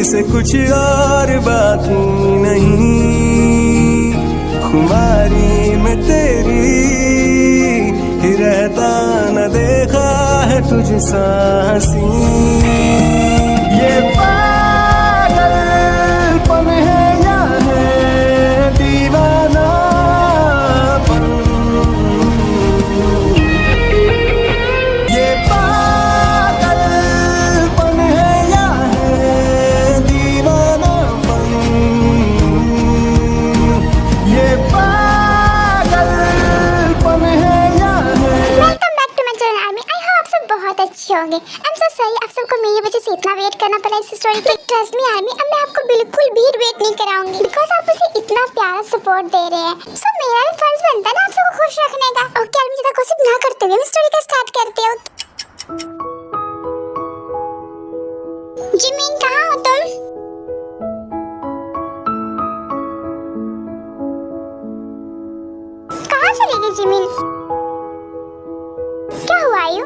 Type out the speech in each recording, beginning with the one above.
से कुछ और बात ही नहीं, खुमारी में तेरी ही रहता न देखा है तुझसा हंसी। ये पागलपन है या है दीवानापन, ये पागलपन है या है दीवानापन, ये पागलपन है या है। Welcome back to my channel army. I hope आप सब बहुत अच्छे होंगे। आई एम सो सॉरी आप सबको मेरी वजह से इतना वेट करना पड़ा इस स्टोरी के। ट्रस्ट मी आर्मी, अब मैं आपको बिल्कुल भी वेट नहीं कराऊंगी बिकॉज आप मुझे इतना प्यारा सपोर्ट दे रहे हैं। सो मेरा भी फर्ज बनता है ना आप सबको खुश रखने का। ओके आर्मी, ज्यादा गॉसिप ना करते हुए हम स्टोरी का स्टार्ट करते हो। जिमिन कहाँ हो तुम? कहाँ चले गए जिमिन? क्या हुआ आयु?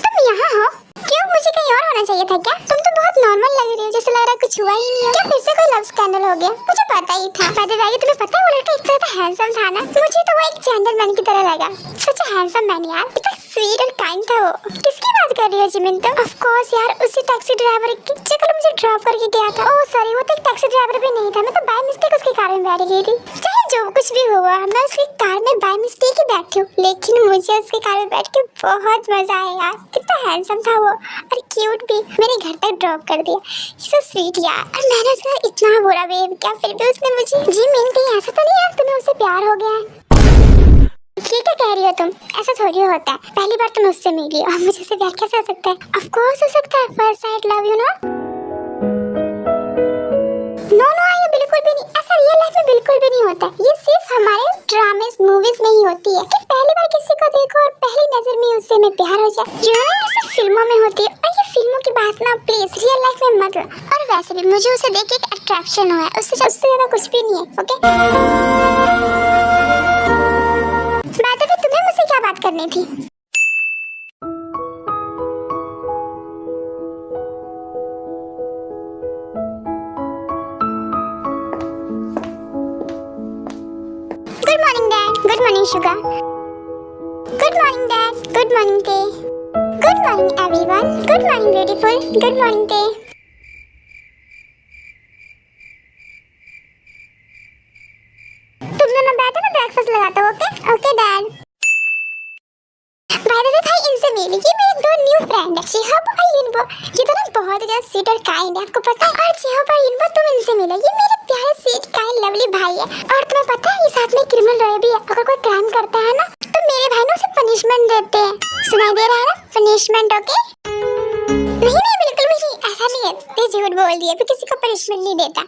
तुम यहाँ हो? क्यों, मुझे कहीं और होना चाहिए था क्या? तुम तो बहुत नॉर्मल लग रही हो, जैसे लग रहा है कुछ हुआ ही नहीं है। क्या फिर से कोई लव स्कैंडल हो गया? मुझे पता ही था। बाय द वे तुम्हें पता है वो लड़का इतना हैंडसम था ना, मुझे तो वो एक जेंटलमैन की तरह लगा। सच हैंडसम मैन यार, इतना स्वीट और काइंड था वो। किसकी बात कर रही हो जिमिन तुम? ऑफ कोर्स यार, उसी टैक्सी ड्राइवर की जो कल मुझे ड्रॉप करके गया था। ओह सॉरी, वो तो एक टैक्सी ड्राइवर भी नहीं था, मैं तो बाय मिस्टेक उसकी कार में बैठ गई थी। चाहे जो कुछ भी हुआ, मैं उसकी कार में बाय मिस्टेक ही बैठी हूँ, लेकिन मुझे उसकी कार में बैठ के बहुत मजा आया यार। कितना हैंडसम था वो और क्यूट भी। मेरे घर तक ड्रॉप कर दिया, सो स्वीट यार। और मैंने उसका इतना बुरा बिहेव किया, फिर भी उसने मुझे। जी मैन, कहीं ऐसा तो नहीं यार तुम्हें उससे प्यार हो गया है? ये क्या कह रही हो तुम? ऐसा थोड़ी होता है, पहली बार तुम उससे मिली और मुझे उससे प्यार कैसे हो सकता है? ऑफ कोर्स हो सकता है, first sight love you know. No no, ये बिल्कुल भी नहीं, ऐसा रियल लाइफ में बिल्कुल भी नहीं होता। ये सिर्फ हमारे ड्रामेस मूवीज में ही होती है कि पहली बार किसी को देखो और पहली नजर में उससे में प्यार हो जाए। ये सिर्फ फिल्मों में होती है और ये फिल्मों की बात ना प्लीज रियल लाइफ में मत लो। और वैसे भी मुझे उसे देख के एक अट्रैक्शन हुआ है, उससे ज्यादा कुछ भी नहीं है। ओके बात है, तुम्हें मुझसे क्या बात करनी थी? Good morning dad, good morning sugar, good morning dad, good morning ते, good morning everyone, good morning beautiful, good morning ते। तुम दोनों बैठो, मैं ब्रेकफास्ट लगाता हूँ। Okay okay dad. By the way भाई, इनसे मिली, ये मेरे दो न्यू फ्रेंड है, शिहाब और युनबो। ये दोनों बहुत ज्यादा स्वीट और काइंड है, आपको पता है? और शिहाब और युनबो, तुम इनसे मिलो, ये मेरे प्यारे स्वीट काइंड लवली भाई है। और तुम्हें पता है ये साथ में क्रिमिनल रॉय भी है। अगर कोई क्राइम करता है ना तो मेरे भाई ने उसे पनिशमेंट देते हैं। सुनाई दे रहा है ना? पनिशमेंट। ओके नहीं नहीं, बिल्कुल भी नहीं, ऐसा नहीं है, ये झूठ बोल दिया, मैं किसी को पनिशमेंट नहीं देता।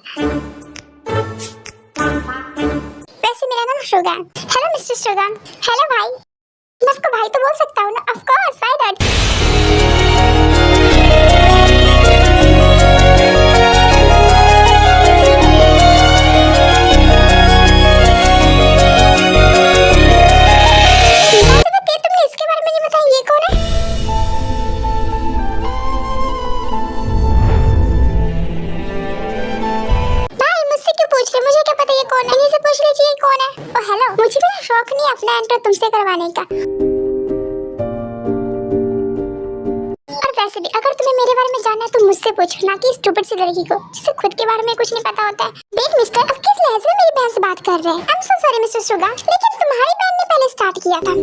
वैसे मेरा नाम Shugan. Hello mister Shugan. Hello भाई। मैं आपको भाई तो बोल सकता हूँ ना? Of course, why not. तुमने इसके बारे में नहीं बताया, ये कौन है? भाई मुझसे क्यों पूछ रहे? मुझे क्या पता ये कौन है? इन्हीं से पूछ लीजिए ये कौन है। ओह हेलो, मुझे भी शौक नहीं अपना एंटर तुमसे करवाने का। और वैसे भी अगर तुम्हें मेरे बारे में जानना है तो मुझसे पूछो, ना कि स्टूपिड सी लड़की को जिसे खुद के बारे में कुछ नहीं पता होता है। देख मिस्टर, अब किस लहजे में मेरी बहन से बात कर रहे हैं? I am so sorry mister sugar, लेकिन तुम्हारी बहन ने पहले स्टार्ट किया था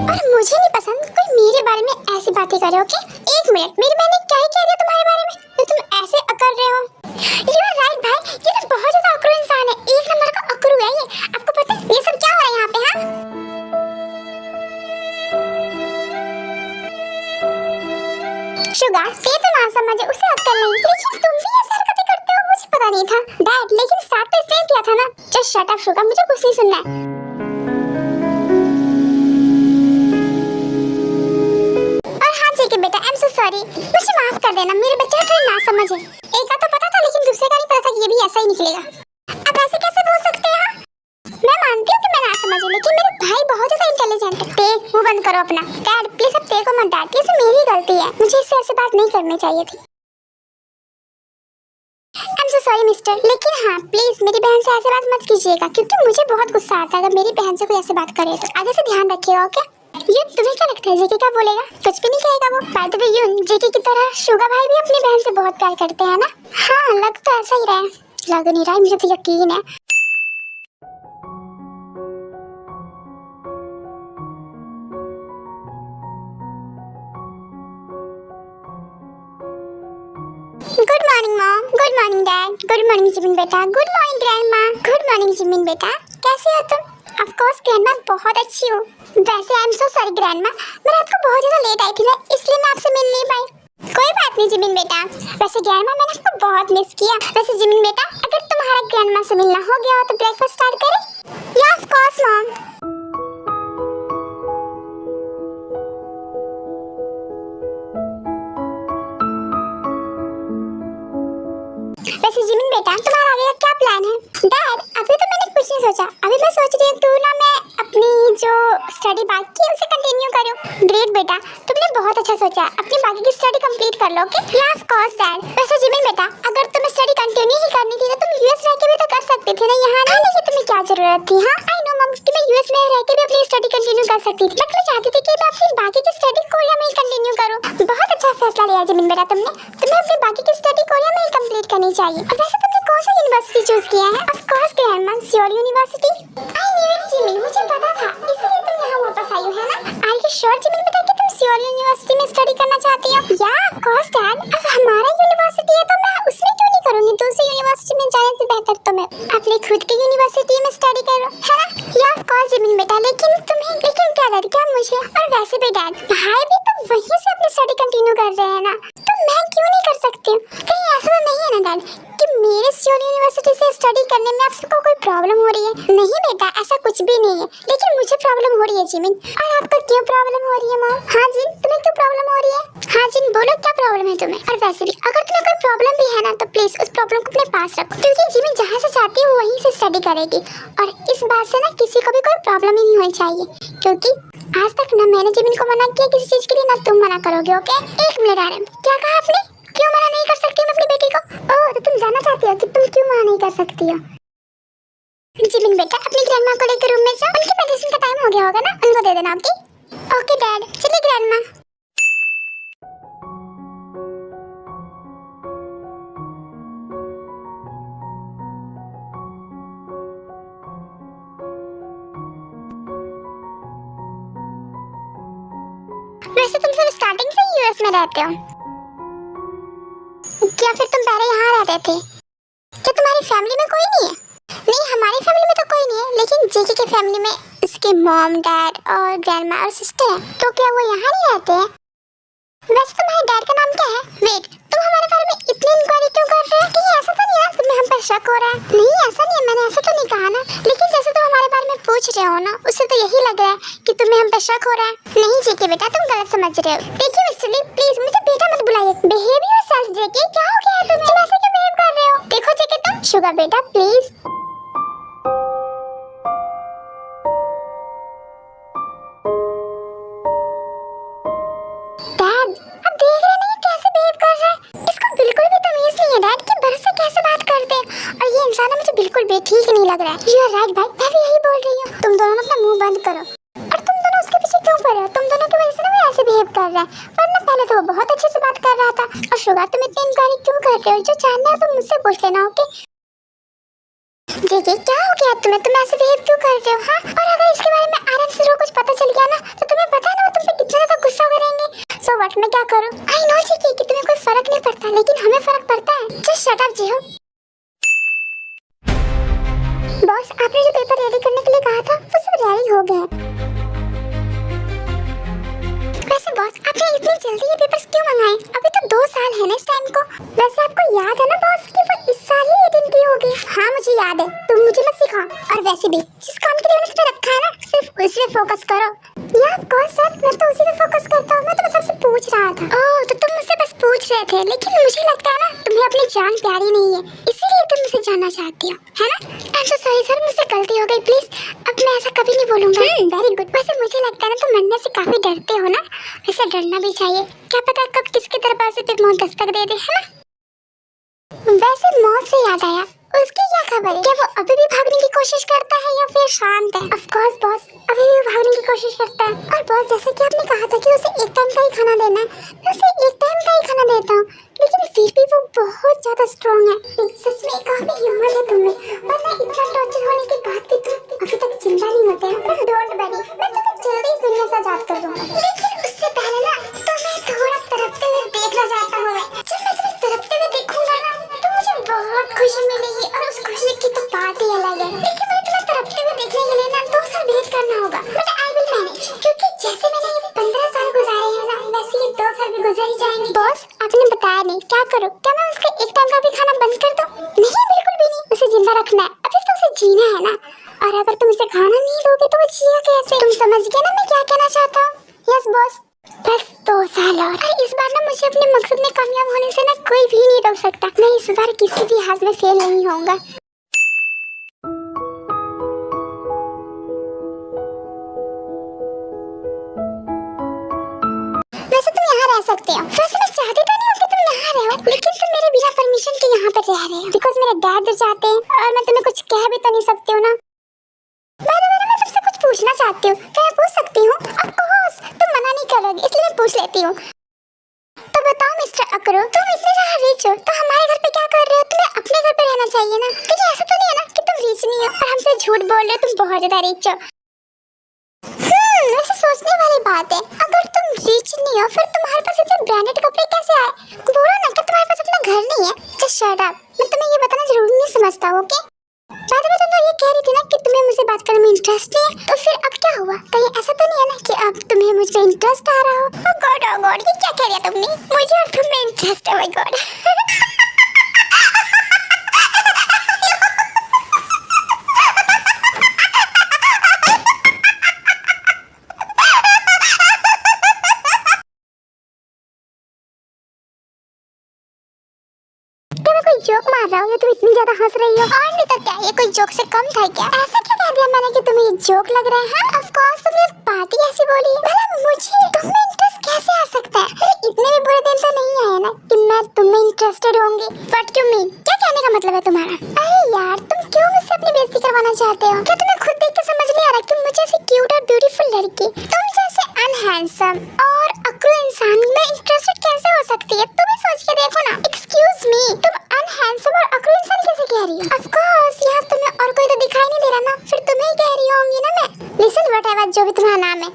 और मुझे नहीं पसंद कोई मेरे बारे में ऐसी बातें करे। ओके एक मिनट, मेरी बहन ने क्या ही कह दिया तुम्हारे बारे में तो तुम ऐसे अकड़ रहे हो? यू आर राइट भाई, ये तो बहुत ज्यादा अकड़ू इंसान है, एक नंबर का अकड़ू है ये। आपको पता है ये सब क्या हो रहा है यहाँ पे? हाँ शुगर, ये तो ना समझे, उसे अक्ल नहीं, लेकिन तुम भी ऐसी हरकतें करते हो, मुझे पता नहीं था डैड, लेकिन स्टार्ट तो इसने किया था ना। जस्ट शट अप शुगर, मुझे कुछ नहीं सुनना है। और हाँ ठीक है बेटा, आई एम सो सॉरी, मुझे माफ कर देना, मेरे बच्चे थोड़ी ना समझे। एक का तो पता था लेकिन दूसरे का नहीं पता था कि ये भी ऐसा ही निकलेगा। अब ऐसे कैसे बोल सकते हैं? मैं मानती हूँ कि मैं ना समझी, लेकिन मेरे भाई बहुत ज्यादा इंटेलिजेंट है। ते मुंह बंद करो अपना। डैड प्लीज अब ते को मत डांट, एटलीस्ट मेरी गलती है, मुझे इससे ऐसे बात नहीं करनी चाहिए थी। I'm so sorry मिस्टर, लेकिन हाँ प्लीज मेरी बहन से ऐसे बात मत कीजिएगा, क्योंकि मुझे बहुत गुस्सा आता है अगर मेरी बहन से कोई ऐसे बात करे तो। आगे से ध्यान रखिएगा, ओके? यून, तुम्हें क्या लगता है जेके क्या बोलेगा? कुछ भी नहीं कहेगा वो। बाय द वे यून, जेके की तरह शुगा भाई भी अपनी बहन से बहुत प्यार करते हैं ना? हाँ लग तो ऐसा ही रहा है, लग नहीं रहा है, मुझे तो यकीन है। Good morning mom, good morning dad, good morning Jimin बेटा, good morning grandma, good morning Jimin बेटा। कैसे हो तुम? ऑफ कोर्स ग्रैंडमा बहुत अच्छी हूँ। वैसे I am so sorry grandma, मैं रात को बहुत ज़्यादा लेट आई थी ना, इसलिए मैं आपसे मिल नहीं पाई। कोई बात नहीं जिमिन बेटा। वैसे ग्रैंडमा मैंने आपको बहुत मिस किया। वैसे जिमिन बेटा, अगर तुम्हारा ग्रैंडमा से मिलना हो गया हो तो ब्रेकफास्ट स्टार्ट करें? या ऑफ कोर्स मॉम। वैसे जिमिन बेटा, तुम्हारा आगे का क्या प्लान है? डैड अभी तो मैंने कुछ नहीं सोचा, अभी मैं सोच रही हूँ क्यों ना मैं अपनी जो स्टडी बाकी है उसे कंटिन्यू करूँ। ग्रेट बेटा, तुमने बहुत अच्छा सोचा, अपनी बाकी की स्टडी कंप्लीट कर लो, ओके? या ऑफ कोर्स डैड। वैसे जिमिन बेटा, अगर तुम्हें स्टडी कंटिन्यू ही करनी थी तो तुम यूएस रह के भी तो कर सकती थी ना, यहाँ आने की तुम्हें क्या जरूरत थी? हाँ आई नो मम कि मैं यूएस में रह के भी अपनी स्टडी कंटिन्यू कर सकती थी, बट मैं चाहती थी कि मैं अपनी बाकी की स्टडी कोरिया में ही कंटिन्यू करूँ। बहुत अच्छा फैसला लिया जिमिन बेटा तुमने, तुम्हें अपनी बाकी की स्टडी कोरिया में ही कंप्लीट करनी चाहिए। वैसे तुमने कौन सा यूनिवर्सिटी चूज किया है? Of course grandma, Seoul university. I knew it Jimin, मुझे पता था, इसलिए तुम यहाँ वापस आई हो, है ना? आर यू श्योर जिमिन बेटा कि तुम सियोल यूनिवर्सिटी में स्टडी करना चाहती हो? या ऑफ कोर्स डैड, अब हमारा यूनिवर्सिटी है तो मैं उसमें क्यों नहीं करूँगी? दूसरी यूनिवर्सिटी में जाने से बेहतर तो मैं अपनी खुद की यूनिवर्सिटी में स्टडी करूँ, है ना? या ऑफ कोर्स जिमिन बेटा, लेकिन क्या डर क्या मुझे? और वैसे भी डैड, भाई भी तो वहीं से अपनी स्टडी कंटिन्यू कर रहे हैं ना, तो मैं क्यों नहीं कर सकती हूँ? कहीं ऐसा तो नहीं है ना डैड कि मेरे सियोल यूनिवर्सिटी से स्टडी करने में आप सबको कोई प्रॉब्लम हो रही है? नहीं बेटा, ऐसा कुछ भी नहीं है, लेकिन मुझे प्रॉब्लम हो रही है जिमिन। और आपको क्यों प्रॉब्लम हो रही है मॉम? हाँ जिन, तुम्हें क्यों प्रॉब्लम हो रही है? हाँ जिन बोलो, क्या प्रॉब्लम है तुम्हें? और वैसे भी अगर तुम्हें कोई प्रॉब्लम भी है ना तो प्लीज उस प्रॉब्लम को अपने पास रखो, क्योंकि जिमिन जहाँ से चाहती है वो वहीं से स्टडी करेगी। और इस बात से ना किसी को भी कोई प्रॉब्लम ही नहीं होनी चाहिए, क्योंकि आज तक ना मैंने जिमिन को मना किया किसी चीज के लिए, ना तुम मना करोगे, ओके? एक मिनट आरम, क्या कहा आपने? क्यों मना नहीं कर सकती मैं अपनी बेटी को? ओह तो तुम जानना चाहती हो कि तुम क्यों मना नहीं कर सकती हो? जिमिन बेटा, अपनी ग्रैंडमा को लेकर रूम में जाओ, उनकी मेडिसिन का टाइम हो गया होगा ना, उनको दे देना, ओके? ओके डैड, चलिए ग्रैंडमा। वैसे तुम सब स्टार्टिंग से यूएस में रहते हो क्या? फिर तुम पहले यहाँ रहते थे? क्या तुम्हारी फैमिली में कोई नहीं है? नहीं हमारी फैमिली में तो कोई नहीं है, लेकिन जेके के फैमिली में उसके मॉम डैड और ग्रैंडमा और सिस्टर हैं। तो क्या वो यहाँ नहीं रहते हैं? वैसे तुम्हारे डैड का नाम क्या है? वेट, तुम हमारे बारे में इतनी इंक्वायरी क्यों कर रहे हो? कहीं ऐसा तो नहीं है तुम्हें हम पर शक हो रहा है? नहीं ऐसा नहीं है, मैंने ऐसा तो नहीं कहा ना, लेकिन जैसे तुम हमारे बारे में पूछ रहे हो ना, उससे तो यही लग रहा है कि तुम्हें हम पर शक हो रहा है। नहीं जेके बेटा, तुम गलत समझ रहे हो। देखिए मिस्टर ली, प्लीज मुझे बेटा मत बुलाइए। बिहेव योरसेल्फ जेके, क्या हो गया है तुम्हें? तुम ऐसे क्यों बिहेव कर रहे हो? देखो जेके तुम, शुगर बेटा प्लीज। डैड, अब देख रहे नहीं कैसे बिहेव कर रहा है? इसको बिल्कुल भी तमीज नहीं है डैड कि बरस से कैसे बात करते हैं, और ये इंसान मुझे बिल्कुल भी ठीक नहीं लग रहा है। यू आर राइट भाई, मैं भी यही बोल रही हूँ। तुम दोनों अपना मुंह बंद करो। और तुम दोनों उसके पीछे क्यों पड़े हो? तुम दोनों की वजह से ना वो ऐसे बिहेव कर रहा है, वरना पहले तो वो बहुत अच्छे से बात कर रहा था। और शुगर, तुम इतनी इंक्वायरी क्यों कर रहे हो? जो जानना है तुम मुझसे पूछ लेना, ओके? जेके क्या हो गया तुम्हें? तुम ऐसे बिहेव क्यों कर रहे हो? हाँ, और अगर इसके बारे में आराम से कुछ पता चल गया ना तो तुम्हें पता है ना वो तुम पे कितना ज्यादा गुस्सा करेंगे। सो व्हाट, मैं क्या करूं? आई नो जेके कि तुम्हें कोई फर्क नहीं पड़ता, लेकिन हमें फर्क पड़ता है। Just shut up Jiho. Boss, आपने जो पेपर रेडी करने के लिए कहा था वो सब रेडी हो गया। वैसे बॉस, आपने इतनी जल्दी ये पेपर्स क्यों मंगाए? अभी तो 2 साल है ना इस टाइम को। वैसे आपको याद है ना बॉस कि वो इस साल ही 18 की होगी? हाँ मुझे याद है, तुम मुझे मत सिखाओ। और वैसे भी जिस काम के लिए मैंने तुम्हें रखा है ना, सिर्फ उसी पे फोकस करो। या ऑफ कोर्स सर, मैं तो उसी पे फोकस करता हूँ। मैं तो बस आपसे पूछ रहा था। ओह, तो तुम मुझसे बस पूछ रहे थे, लेकिन मुझे लगता है ना तुम्हें अपनी जान प्यारी नहीं है, इसीलिए तुम मुझे जानना चाहती हो, है ना? I am so sorry sir, मुझसे गलती हो गई। प्लीज अब बट मैं ऐसा कभी नहीं बोलूंगा। Very good. वैसे मुझे लगता है ना तुम मरने से काफी डरते हो ना, वैसे डरना भी चाहिए। क्या पता कब किसकी दरवाजे पे मौत दस्तक दे दे, है ना। वैसे मौत से याद आया, उसकी क्या खबर है? क्या वो अभी भी भागने की कोशिश करता है या फिर शांत है? ऑफ कोर्स बॉस, अभी भी भागने की कोशिश करता है। और बॉस, जैसे कि आपने कहा था कि उसे एक टाइम का ही खाना देना है, मैं उसे एक टाइम का ही खाना देता हूँ, लेकिन फिर भी वो बहुत ज्यादा स्ट्रॉन्ग है। सच में काफी हिम्मत है तुम्हें, वरना इतना टॉर्चर होने के बाद भी तुम अभी तक जिंदा नहीं होते हैं। पर डोंट वरी, मैं तुम्हें जल्दी इस दुनिया से आजाद कर दूंगा। लेकिन उससे पहले ना तुम्हें थोड़ा तड़पते हुए देखना चाहता हूँ। जब मैं तुम्हें तड़पते हुए देखूंगा ना तो मुझे बहुत खुशी मिलेगी, और उस खुशी की तो बात ही अलग है। लेकिन मुझे तुम्हें तड़पते हुए देखने के लिए ना 2 साल वेट करना होगा, बट आई विल मैनेज, क्योंकि जैसे मैंने ये 15 साल गुजारे हैं ना, वैसे ये 2 साल भी गुजर ही जाएंगे। बॉस, आपने बताया नहीं, क्या करूं? क्या मैं उसका एक टाइम का भी खाना बंद कर दूं? नहीं, बिल्कुल भी नहीं, उसे जिंदा रखना है, अभी तो उसे जीना है ना। और अगर तुम उसे खाना नहीं दोगे तो वो जिएगा कैसे? तुम समझ गए ना मैं क्या कहना चाहता हूँ? यस बॉस, बस 2 साल और इस बार ना मुझे अपने मकसद में कामयाब होने से ना कोई भी नहीं रोक सकता। मैं इस बार किसी भी हाल में फेल नहीं होऊंगा। वैसे तुम यहाँ रह सकते हो। वैसे मैं चाहती तो नहीं हूँ कि तुम यहाँ रहो, लेकिन तुम मेरे बिना परमिशन के यहाँ पर रह रहे हो, बिकॉज मेरे डैड जो चाहते हैं, और मैं तुम्हें कुछ कह भी तो नहीं सकती हूँ ना। मैं तुमसे कुछ पूछना चाहती हूँ, क्या मैं पूछ सकती हूँ? ऑफ कोर्स, तुम मना नहीं करोगे इसलिए मैं पूछ लेती हूँ। तो बताओ मिस्टर अकरू, तुम इतने ज्यादा रिच हो तो हमारे घर पे क्या कर रहे हो? तुम्हें अपने घर पे रहना चाहिए ना। लेकिन ऐसा तो नहीं है ना कि तुम रिच नहीं हो और हमसे झूठ बोल रहे हो तुम बहुत ज्यादा रिच हो। वैसे सोचने वाली बात है, अगर तुम रिच नहीं हो फिर तुम्हारे पास इतने ब्रांडेड कपड़े कैसे आए? बोलो ना कि तुम्हारे पास अपना घर नहीं है। जस्ट शट अप, मैं तुम्हें ये बताना जरूरी नहीं समझता, ओके? बाद में तुम तो ये कह रही थी ना कि तुम्हें मुझसे बात करने में इंटरेस्ट नहीं है, तो फिर अब क्या हुआ? कहीं ऐसा तो नहीं है ना कि अब तुम्हें मुझ पे इंटरेस्ट आ रहा हो? ओह गॉड, ये क्या कह दिया तुमने? मुझे और तुम में इंटरेस्ट है, माय गॉड। जोक मार रहा हूँ या तुम इतनी ज्यादा हंस रही हो? और नहीं तो क्या, ये कोई जोक से कम था क्या? ऐसा क्या कह दिया मैंने कि तुम्हें ये जोक लग रहा है? ऑफ कोर्स तुमने बात ही ऐसी बोली। भला मुझे तुम में इंटरेस्ट कैसे आ सकता है? अरे इतने भी बुरे दिन तो नहीं आए ना कि मैं तुम में इंटरेस्टेड होंगी। What you mean? क्या कहने का मतलब है तुम्हारा? अरे यार, तुम क्यों मुझसे अपनी बेइज्जती करवाना चाहते हो? क्या तुम्हें खुद देख के समझ नहीं आ रहा कि मुझे ऐसी क्यूट और ब्यूटीफुल लड़की तुम जैसे अनहैंडसम और अकड़ू इंसान में इंटरेस्टेड कैसे हो सकती है? तुम ही सोच के देखो ना। एक्सक्यूज मी, तुम अनहैंडसम और अकड़ू इंसान कैसे कह रही हो? ऑफ कोर्स यहाँ तुम्हें और कोई तो दिखाई नहीं दे रहा ना, फिर तुम्हें ही कह रही होंगी ना मैं। लिसन व्हाटएवर, जो भी तुम्हारा नाम है,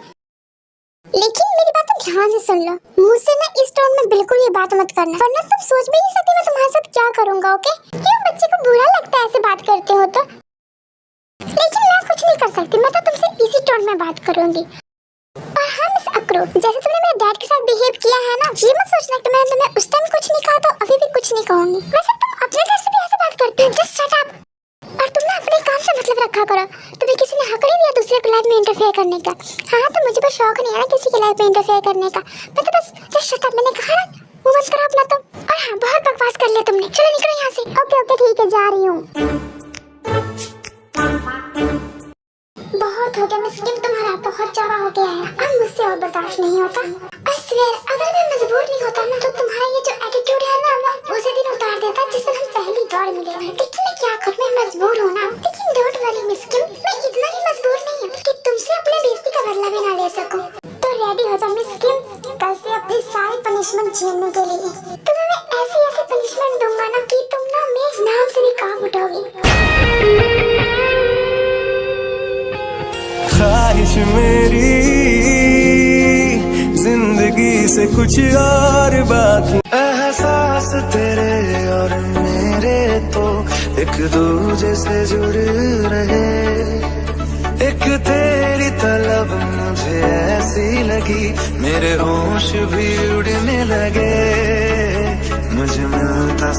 लेकिन मेरी बात तुम ध्यान से सुन लो। मुझसे ना इस टोन में बिल्कुल ये बात मत करना, वरना तुम सोच भी नहीं सकती मैं तुम्हारे साथ क्या करूंगा, ओके? क्यों बच्चे को बुरा लगता है ऐसे बात करते हो तो? लेकिन मैं कुछ नहीं कर सकती, मैं तो तुमसे इसी टोन में बात करूंगी। और हाँ मिस अकरू, जैसे तुमने मेरे डैड के साथ बिहेव किया है ना, ये मत सोचना कि मैंने तुम्हें उस टाइम कुछ नहीं कहा तो अभी भी कुछ नहीं कहूंगी। वैसे तुम अपने घर से भी ऐसे बात करती हो? Just shut up. और तुम ना अपने काम से मतलब रखा करो। तुम्हें किसी ने हक नहीं दिया दूसरे की लाइफ में इंटरफेयर करने का। हाँ, तो मुझे बस शौक नहीं है ना किसी की लाइफ में इंटरफेयर करने का। मैं तो बस जस्ट शट अप, मैंने कहा ना, मुंह बंद करो अपना तुम। और हाँ, बहुत बकवास कर लिया तुमने, चलो निकलो यहाँ से। ओके ठीक है, जा रही हूँ। बहुत हो गया मिस किम, तुम्हारा बहुत ज्यादा हो गया है, अब मुझसे और बर्दाश्त नहीं होता। I swear, अगर मैं मजबूर नहीं होता ना तो तुम्हारा ये जो एटीट्यूड है ना, मैं उसे दिन उतार देता जिस दिन हम पहली बार मिले थे। लेकिन मैं क्या करूं, मैं मजबूर हूं ना। लेकिन डोंट वरी मिस किम, मैं इतना भी मजबूर नहीं हूं कि तुमसे अपने बेइज्जती का बदला भी ना ले सकूं। तो रेडी हो जाओ मिस किम, कल से अपनी सारी पनिशमेंट झेलने के लिए। तुम्हें मैं ऐसी पनिशमेंट दूंगा ना कि तुम ना मेरे नाम से भी काम उठाओगी। ख्वाहिश मेरी जिंदगी से कुछ और बाकी, एहसास तेरे और मेरे तो एक दूजे से जुड़ रहे। एक तेरी तलब मुझे ऐसी लगी, मेरे होश भी उड़ने लगे, मुझे मिलता